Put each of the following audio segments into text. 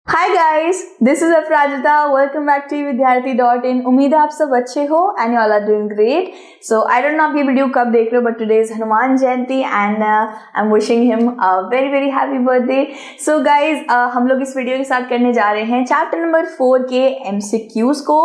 Hi guys, this is Aparajita. Welcome back to विद्यार्थी.in। उम्मीद है आप सब अच्छे हो and you all are doing great. So I don't know आप ये वीडियो कब देख रहे हो, but today is Hanuman Jayanti and I am wishing him a very very happy birthday. So guys, हम लोग इस वीडियो के साथ करने जा रहे हैं चैप्टर नंबर 4 के MCQs को,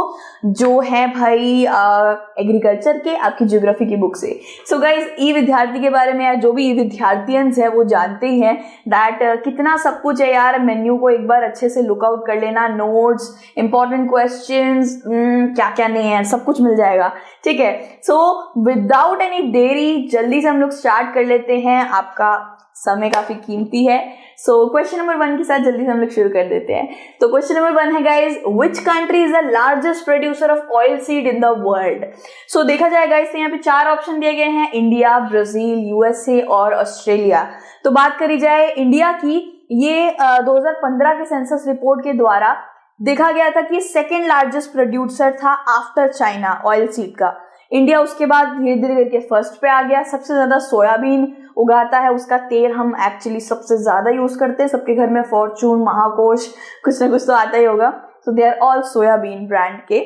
जो है भाई एग्रीकल्चर के आपकी ज्योग्राफी की बुक से। सो गाइस, ई विद्यार्थी के बारे में या जो भी ई विद्यार्थियंस है वो जानते ही हैं दैट कितना सब कुछ है यार। मेन्यू को एक बार अच्छे से लुकआउट कर लेना, नोट्स, इंपॉर्टेंट क्वेश्चंस, क्या क्या नहीं है, सब कुछ मिल जाएगा। ठीक है, सो विदाउट एनी देरी जल्दी से हम लोग स्टार्ट कर लेते हैं। आपका समय काफी कीमती है। सो क्वेश्चन नंबर 1 के साथ जल्दी से हम लोग शुरू कर देते हैं। तो क्वेश्चन नंबर 1 है guys, which country is the largest producer of oil seed in the world. So देखा जाए गाइज, तो यहाँ पे 4 ऑप्शन दिए गए हैं, इंडिया, ब्राजील, USA और ऑस्ट्रेलिया। तो बात करी जाए इंडिया की, ये 2015 के सेंसस रिपोर्ट के द्वारा देखा गया था कि सेकेंड लार्जेस्ट प्रोड्यूसर था आफ्टर चाइना ऑयल सीड का। इंडिया उसके बाद धीरे धीरे करके फर्स्ट पे आ गया। सबसे ज्यादा सोयाबीन उगाता है, उसका तेल हम एक्चुअली सबसे ज्यादा यूज करते हैं। सबके घर में फॉर्चून, महाकोश, कुछ ना कुछ तो आता ही होगा। So they are all soybean brand के,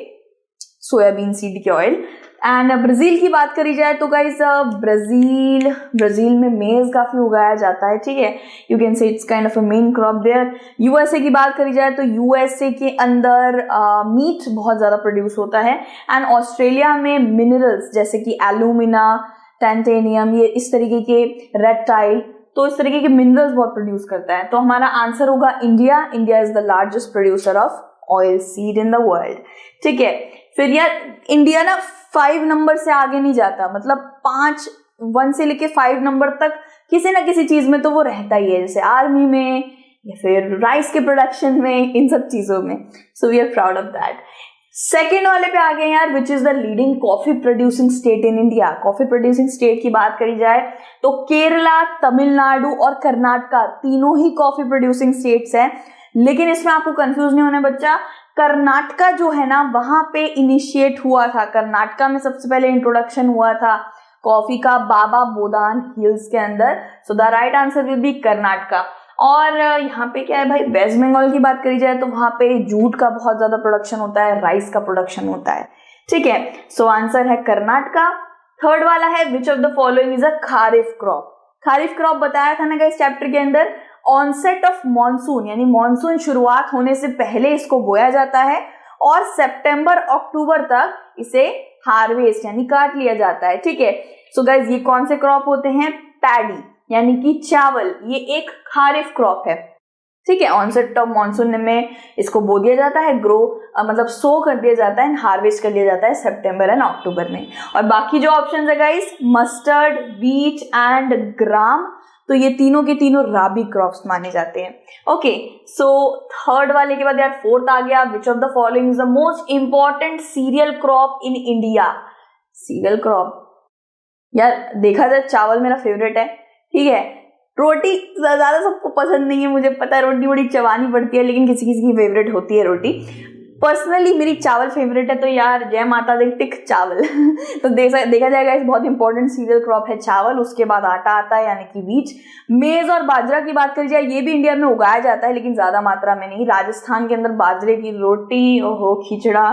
सोयाबीन सीड के ऑयल। एंड ब्राजील की बात करी जाए तो गाइस, ब्राजील में मेज काफी उगाया जाता है। ठीक है, you can say it's kind of a main crop there. USA की बात करी जाए तो USA के अंदर मीट बहुत ज्यादा प्रोड्यूस होता है। एंड ऑस्ट्रेलिया में मिनरल्स जैसे कि एल्यूमिना, टाइटेनियम, ये इस तरीके के रेप्टाइल, तो इस तरीके के मिनरल्स बहुत प्रोड्यूस करता है। तो हमारा आंसर होगा India. India is the largest producer of oil seed in the world. ठीक है, फिर यार इंडिया ना 5 नंबर से आगे नहीं जाता, मतलब 1 से लेके 5 नंबर तक किसी ना किसी चीज में तो वो रहता ही है, जैसे आर्मी में या फिर राइस के प्रोडक्शन में, इन सब चीजों में। So we are proud of that. Second वाले पे आ गए यार, which is the leading coffee producing state in India. Coffee producing state की बात करी जाए तो केरला, तमिलनाडु और कर्नाटका तीनों ही कॉफी प्रोड्यूसिंग स्टेट्स हैं। लेकिन इसमें आपको कंफ्यूज नहीं होना बच्चा, कर्नाटका जो है ना वहां पे इनिशिएट हुआ था। कर्नाटका में सबसे पहले इंट्रोडक्शन हुआ था कॉफी का बाबा बोदान हिल्स के अंदर। So the right answer will be Karnataka. और यहाँ पे क्या है भाई, वेस्ट बंगाल की बात करी जाए तो वहां पे जूट का बहुत ज्यादा प्रोडक्शन होता है, राइस का प्रोडक्शन होता है। ठीक है, सो आंसर है कर्नाटका। थर्ड वाला है, विच of the following is a kharif crop. Kharif crop बताया था ना गाइस चैप्टर के अंदर, ऑनसेट ऑफ मॉनसून, यानी मॉनसून शुरुआत होने से पहले इसको बोया जाता है और सितंबर अक्टूबर तक इसे हार्वेस्ट यानी काट लिया जाता है। ठीक है, सो गाइस ये कौन से क्रॉप होते हैं, पैडी यानी कि चावल, ये एक खारिफ क्रॉप है। ठीक है, ऑनसेट ऑफ मॉनसून में इसको बो दिया जाता है, ग्रो मतलब सो कर दिया जाता है, हार्वेस्ट कर लिया जाता है सितंबर एंड अक्टूबर में। और बाकी जो ऑप्शन है गाइस, मस्टर्ड, व्हीट एंड ग्राम, तो ये तीनों के तीनों राबी क्रॉप्स माने जाते हैं। ओके, सो थर्ड वाले के बाद यार फोर्थ आ गया, विच of the following is the most important cereal crop in India. Cereal crop यार देखा जाए, चावल मेरा फेवरेट है। ठीक है, रोटी ज्यादा सबको पसंद नहीं है, मुझे पता है, रोटी बड़ी चबानी पड़ती है, लेकिन किसी किसी की फेवरेट होती है रोटी। पर्सनली मेरी चावल फेवरेट है, तो यार जय माता दी टिक चावल। तो देखा जाएगा इस बहुत इंपॉर्टेंट सीरियल क्रॉप है चावल। उसके बाद आटा आता है यानी कि व्हीट। मेज और बाजरा की बात करी जाए, ये भी इंडिया में उगाया जाता है लेकिन ज्यादा मात्रा में नहीं। राजस्थान के अंदर बाजरे की रोटी, ओहो खिचड़ा,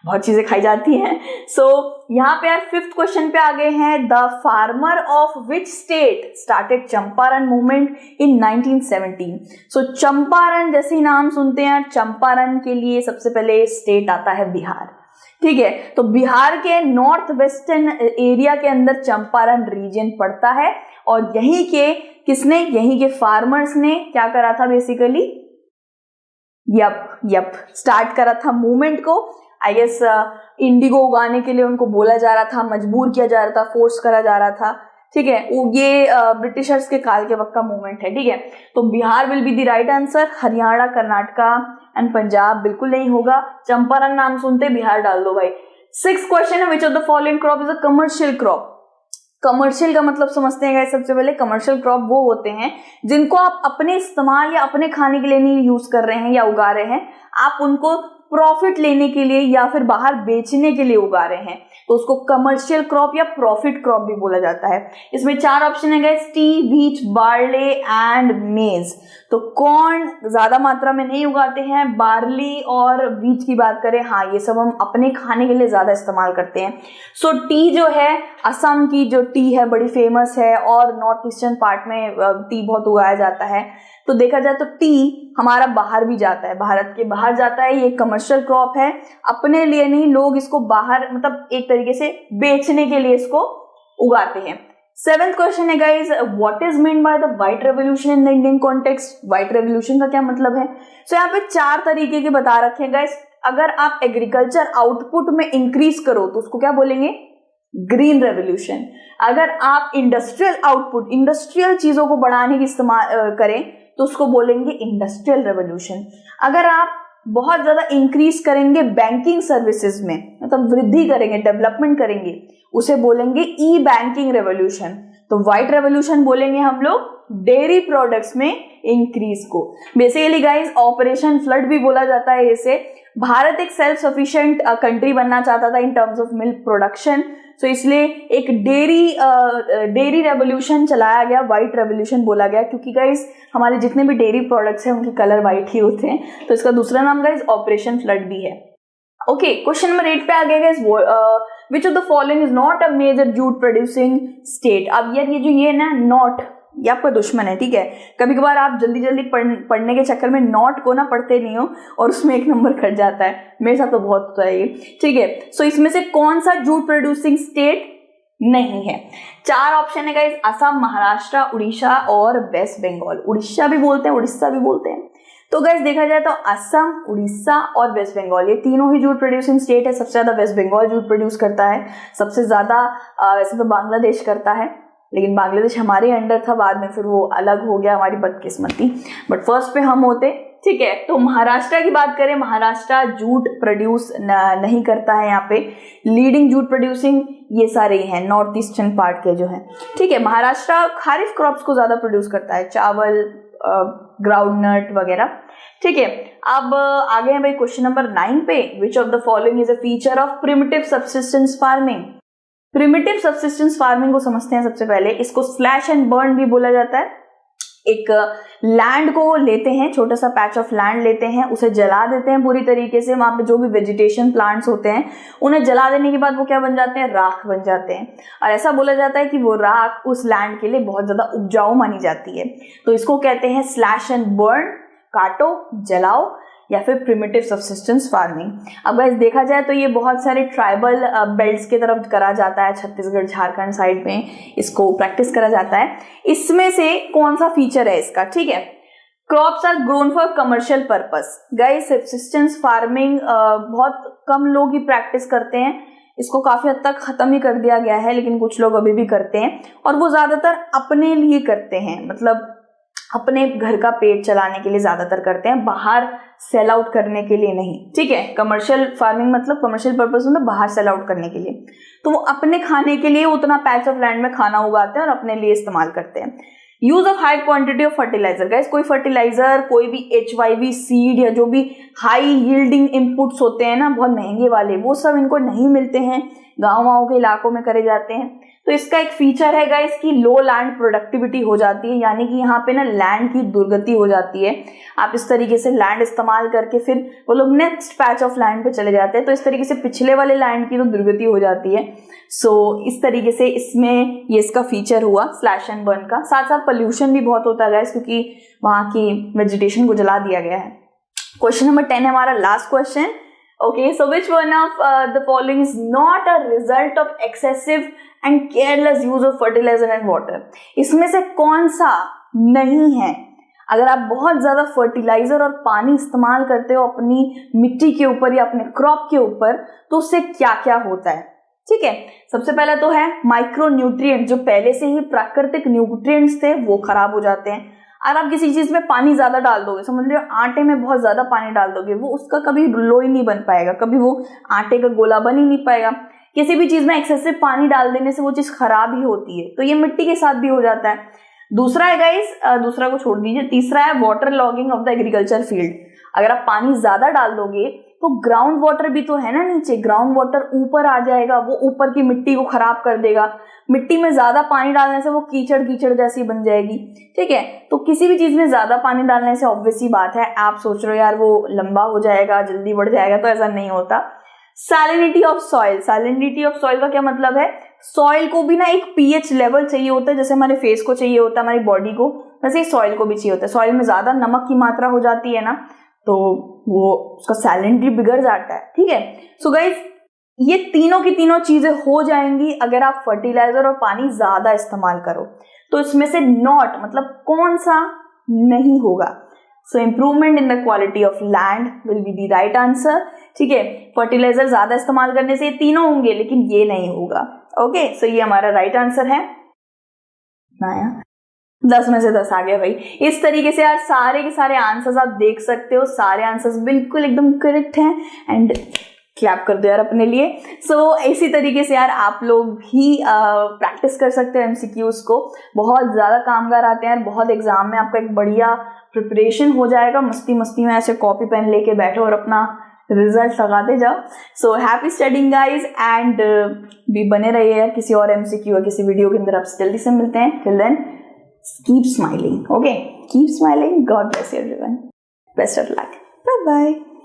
बहुत चीजें खाई जाती हैं। सो यहाँ पे यार 5th क्वेश्चन पे आ गए हैं, the farmer of which state started Champaran movement in 1917। सो चंपारण जैसे ही नाम सुनते हैं, चंपारण के लिए सबसे पहले स्टेट आता है बिहार। ठीक है, तो बिहार के नॉर्थ वेस्टर्न एरिया के अंदर चंपारण रीजन पड़ता है। और यहीं के फार्मर्स ने क्या करा था बेसिकली, यप स्टार्ट करा था मूवमेंट को। आई गेस इंडिगो उगाने के लिए उनको बोला जा रहा था, मजबूर किया जा रहा था, फोर्स करा जा रहा था। ठीक है, ये ब्रिटिशर्स के काल के वक्त का मूवमेंट है। ठीक है, तो Bihar will be the right answer. Haryana, Karnataka and Punjab बिल्कुल नहीं होगा। चंपारण नाम सुनते बिहार डाल दो भाई। 6th क्वेश्चन है, विच of the following crop is a commercial crop. Commercial का मतलब समझते हैं गाइस, सबसे पहले कमर्शियल क्रॉप वो होते हैं जिनको आप अपने इस्तेमाल या अपने खाने के लिए नहीं यूज कर रहे हैं या उगा रहे हैं, आप उनको प्रॉफिट लेने के लिए या फिर बाहर बेचने के लिए उगा रहे हैं, तो उसको कमर्शियल क्रॉप या प्रॉफिट क्रॉप भी बोला जाता है। इसमें 4 ऑप्शन है guys, T, wheat, barley and मेज। तो कॉर्न ज्यादा मात्रा में नहीं उगाते हैं, बार्ली और व्हीट की बात करें, हाँ ये सब हम अपने खाने के लिए ज्यादा इस्तेमाल करते हैं। सो टी जो है, असम की जो टी है बड़ी फेमस है और नॉर्थ ईस्टर्न पार्ट में टी बहुत उगाया जाता है। तो देखा जाए तो टी हमारा बाहर भी जाता है, भारत के बाहर जाता है, ये कमर्शियल क्रॉप है, अपने लिए नहीं, लोग इसको बाहर मतलब एक तरीके से बेचने के लिए इसको उगाते हैं। 7th क्वेश्चन है guys, what is mean by the white revolution in the Indian context. White revolution का क्या मतलब है? सो यहाँ पे 4 तरीके के बता रखे हैं गाइज। अगर आप एग्रीकल्चर आउटपुट में इंक्रीज करो तो उसको क्या बोलेंगे? Green revolution. अगर आप इंडस्ट्रियल आउटपुट, इंडस्ट्रियल चीजों को बढ़ाने की इस्तेमाल करें तो उसको बोलेंगे इंडस्ट्रियल रेवोल्यूशन। अगर आप बहुत ज्यादा इंक्रीज करेंगे बैंकिंग सर्विसेज में, मतलब वृद्धि करेंगे, डेवलपमेंट करेंगे, उसे बोलेंगे ई बैंकिंग रेवोल्यूशन। तो व्हाइट रेवोल्यूशन बोलेंगे हम लोग डेयरी प्रोडक्ट्स में इंक्रीज को। बेसिकली गाइस ऑपरेशन फ्लड भी बोला जाता है इसे। भारत एक सेल्फ सफिशिएंट कंट्री बनना चाहता था in terms of milk production, तो इसलिए एक डेयरी रेवोल्यूशन चलाया गया, व्हाइट रेवोल्यूशन बोला गया, क्योंकि गाइस हमारे जितने भी डेयरी प्रोडक्ट्स हैं उनके कलर व्हाइट ही होते हैं। तो इसका दूसरा नाम गाइस ऑपरेशन फ्लड भी है। ओके, क्वेश्चन नंबर 8 पे आ गया guys, which of the following is not a major jute producing state. अब यार ये ना नॉट, ये आपका दुश्मन है, ठीक है। कभी कभार आप जल्दी जल्दी पढ़ने के चक्कर में नॉट को ना पढ़ते नहीं हो और उसमें एक नंबर कट जाता है, मेरे साथ तो बहुत होता है ये, ठीक है। सो इसमें से कौन सा जूट प्रोड्यूसिंग स्टेट नहीं है? 4 ऑप्शन है गाइस, असम, महाराष्ट्र, उड़ीसा और वेस्ट बंगाल। उड़ीसा भी बोलते हैं, उड़ीसा भी बोलते हैं। तो गाइस देखा जाए तो असम, उड़ीसा और वेस्ट बंगाल ये तीनों ही जूट प्रोड्यूसिंग स्टेट है। सबसे ज्यादा वेस्ट बंगाल जूट प्रोड्यूस करता है, सबसे ज्यादा वैसे तो बांग्लादेश करता है, लेकिन बांग्लादेश हमारे अंडर था, बाद में फिर वो अलग हो गया, हमारी बदकिस्मती, बट फर्स्ट पे हम होते, ठीक है। तो महाराष्ट्र की बात करें, महाराष्ट्र जूट प्रोड्यूस नहीं करता है। यहाँ पे लीडिंग जूट प्रोड्यूसिंग ये सारे ही हैं नॉर्थ ईस्टर्न पार्ट के जो है, ठीक है। महाराष्ट्र खारिफ क्रॉप्स को ज्यादा प्रोड्यूस करता है, चावल, ग्राउंडनट वगैरह, ठीक है। अब आगे हैं भाई क्वेश्चन नंबर 9 पे, विच of the following is a feature of primitive subsistence farming. Primitive subsistence farming को समझते हैं सबसे पहले। इसको स्लैश एंड बर्न भी बोला जाता है। एक लैंड को लेते हैं, छोटा सा पैच ऑफ लैंड लेते हैं, उसे जला देते हैं पूरी तरीके से, वहां पे जो भी वेजिटेशन प्लांट्स होते हैं उन्हें जला देने के बाद वो क्या बन जाते हैं? राख बन जाते हैं। और ऐसा बोला जाता है कि वो राख उस लैंड के लिए बहुत ज्यादा उपजाऊ मानी जाती है, तो इसको कहते हैं स्लैश एंड बर्न, काटो, जलाओ, या फिर प्रिमिटिव सब्सिस्टेंस फार्मिंग। अब गाइस देखा जाए तो ये बहुत सारे ट्राइबल बेल्ट्स के तरफ करा जाता है, छत्तीसगढ़, झारखंड साइड में इसको प्रैक्टिस करा जाता है। इसमें से कौन सा फीचर है इसका? ठीक है, crops are grown for commercial purpose. Guys subsistence farming बहुत कम लोग ही प्रैक्टिस करते हैं, इसको काफी हद तक खत्म ही कर दिया गया है, लेकिन कुछ लोग अभी भी करते हैं और वो ज्यादातर अपने लिए करते हैं, मतलब अपने घर का पेट चलाने के लिए ज्यादातर करते हैं, बाहर सेल आउट करने के लिए नहीं, ठीक है। कमर्शियल फार्मिंग मतलब कमर्शियल पर्पस में बाहर सेल आउट करने के लिए, तो वो अपने खाने के लिए उतना पैच ऑफ लैंड में खाना उगाते हैं और अपने लिए इस्तेमाल करते हैं। Use of high quantity of fertilizer. Guys कोई फर्टिलाइजर, कोई भी HYV सीड या जो भी हाई यील्डिंग इनपुट्स होते हैं ना, बहुत महंगे वाले, वो सब इनको नहीं मिलते हैं, गाँव के इलाकों में करे जाते हैं। तो इसका एक फीचर है गाइस कि लो लैंड प्रोडक्टिविटी हो जाती है, यानी कि यहाँ पे ना लैंड की दुर्गति हो जाती है। आप इस तरीके से लैंड इस्तेमाल करके फिर वो लोग नेक्स्ट पैच ऑफ लैंड पे चले जाते हैं, तो इस तरीके से पिछले वाले लैंड की तो दुर्गति हो जाती है। सो इस तरीके से इसमें ये इसका फीचर हुआ स्लैश एंड बर्न का। साथ साथ पोल्यूशन भी बहुत होता है गाइस, क्योंकि वहां की वेजिटेशन को जला दिया गया है। क्वेश्चन नंबर 10 है हमारा last question. Okay, so which one of the following is not a result of excessive and careless use of fertilizer and water? इसमें से कौन सा नहीं है? अगर आप बहुत ज्यादा फर्टिलाइजर और पानी इस्तेमाल करते हो अपनी मिट्टी के ऊपर या अपने क्रॉप के ऊपर, तो उससे क्या क्या होता है? ठीक है, सबसे पहला तो है माइक्रो न्यूट्रिएंट, जो पहले से ही प्राकृतिक न्यूट्रिएंट्स थे वो खराब हो जाते हैं। अगर आप किसी चीज में पानी ज्यादा डाल दोगे, समझ लो आटे में बहुत ज्यादा पानी डाल दोगे, वो उसका कभी लोई नहीं बन पाएगा, कभी वो आटे का गोला बन ही नहीं पाएगा। किसी भी चीज में एक्सेसिव पानी डाल देने से वो चीज खराब ही होती है, तो ये मिट्टी के साथ भी हो जाता है। दूसरा है गाइस, दूसरा को छोड़ दीजिए, तीसरा है water logging off the agriculture field. अगर आप पानी ज्यादा डाल दोगे तो ग्राउंड वाटर भी तो है ना नीचे, ग्राउंड वाटर ऊपर आ जाएगा, वो ऊपर की मिट्टी को खराब कर देगा। मिट्टी में ज्यादा पानी डालने से वो कीचड़ कीचड़ जैसी बन जाएगी, ठीक है। तो किसी भी चीज में ज्यादा पानी डालने से ऑब्वियस ही बात है, आप सोच रहे हो यार वो लंबा हो जाएगा, जल्दी बढ़ जाएगा, तो ऐसा नहीं होता। Salinity of soil, salinity of soil का क्या मतलब है, सॉइल को भी ना एक पीएच लेवल चाहिए होता है, जैसे हमारे फेस को चाहिए होता है, हमारी बॉडी को, वैसे ही सॉइल को भी चाहिए होता है। सॉइल में ज्यादा नमक की मात्रा हो जाती है ना, तो वो उसका सैलिनिटी बिगड़ जाता है, ठीक है। सो गाइस, ये तीनों की तीनों चीजें हो जाएंगी अगर आप फर्टिलाइजर और पानी ज्यादा इस्तेमाल करो। तो इसमें से नॉट मतलब कौन सा नहीं होगा, so improvement in the quality of land will be the right answer, ठीक है। फर्टिलाइजर ज्यादा इस्तेमाल करने से ये तीनों होंगे, लेकिन ये नहीं होगा। ओके, सो ये हमारा राइट आंसर है। 10 में से 10 आ गया भाई। इस तरीके से यार सारे के सारे आंसर्स आप देख सकते हो, सारे आंसर्स बिल्कुल एकदम करेक्ट हैं, एंड क्लैप कर दो यार अपने लिए। सो इसी तरीके से यार आप लोग भी प्रैक्टिस कर सकते हो एमसीक्यूज को। बहुत ज्यादा कामगार आते हैं यार, बहुत एग्जाम में आपका एक बढ़िया प्रिपरेशन हो जाएगा। मस्ती मस्ती में ऐसे कॉपी पेन लेके बैठो और अपना रिजल्ट लगाते जाओ। So happy studying guys, and भी बने रहिए किसी और एमसीक्यू या किसी वीडियो के अंदर आपसे जल्दी से मिलते हैं। Till then keep smiling, okay, keep smiling. God bless you everyone, best of luck, bye bye.